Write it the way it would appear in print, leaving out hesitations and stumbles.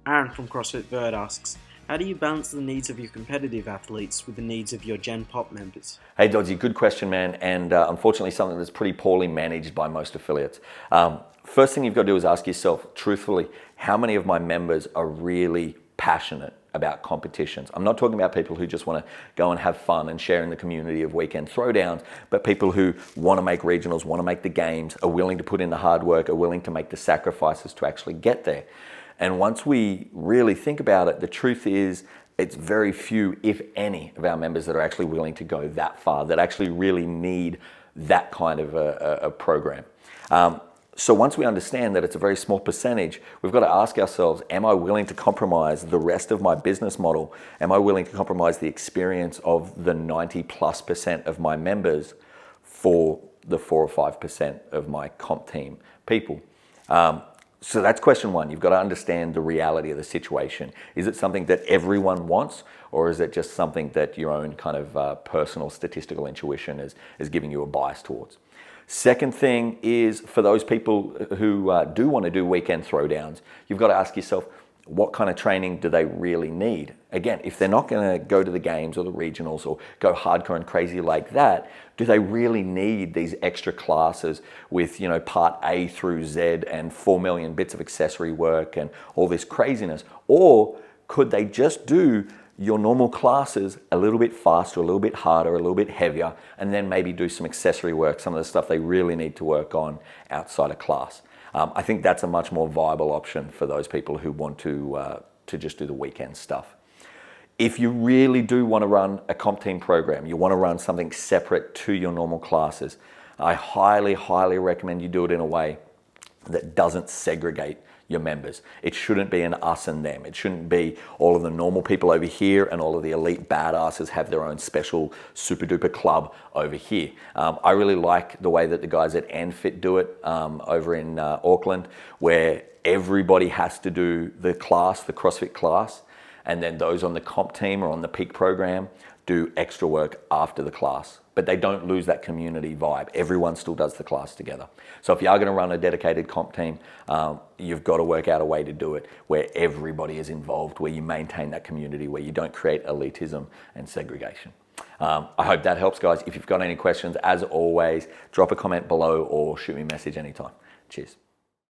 Aaron from CrossFit Bird asks, how do you balance the needs of your competitive athletes with the needs of your Gen Pop members? Hey Dodgy, good question, man, and unfortunately something that's pretty poorly managed by most affiliates. First thing you've got to do is ask yourself, truthfully, how many of my members are really passionate about competitions? I'm not talking about people who just want to go and have fun and share in the community of weekend throwdowns, but people who want to make regionals, want to make the games, are willing to put in the hard work, are willing to make the sacrifices to actually get there. And once we really think about it, the truth is it's very few, if any, of our members that are actually willing to go that far, that actually really need that kind of a program. So once we understand that it's a very small percentage, we've got to ask ourselves, am I willing to compromise the rest of my business model? Am I willing to compromise the experience of the 90+% of my members for the 4 or 5% of my comp team people? So that's question one. You've got to understand the reality of the situation. Is it something that everyone wants, or is it just something that your own kind of personal statistical intuition is giving you a bias towards? Second thing is, for those people who do want to do weekend throwdowns, you've got to ask yourself, what kind of training do they really need? Again, if they're not going to go to the games or the regionals or go hardcore and crazy like that, do they really need these extra classes with, part A through Z and 4 million bits of accessory work and all this craziness? Or could they just do your normal classes a little bit faster, a little bit harder, a little bit heavier, and then maybe do some accessory work, some of the stuff they really need to work on outside of class? I think that's a much more viable option for those people who want to just do the weekend stuff. If you really do want to run a comp team program, you want to run something separate to your normal classes, I highly, highly recommend you do it in a way that doesn't segregate your members. It shouldn't be an us and them. It shouldn't be all of the normal people over here and all of the elite badasses have their own special super duper club over here. I really like the way that the guys at ANFIT do it over in Auckland, where everybody has to do the class, the CrossFit class, and then those on the comp team or on the peak program do extra work after the class. But they don't lose that community vibe. Everyone still does the class together. So if you are going to run a dedicated comp team, you've got to work out a way to do it where everybody is involved, where you maintain that community, where you don't create elitism and segregation. I hope that helps, guys. If you've got any questions, as always, drop a comment below or shoot me a message anytime. Cheers.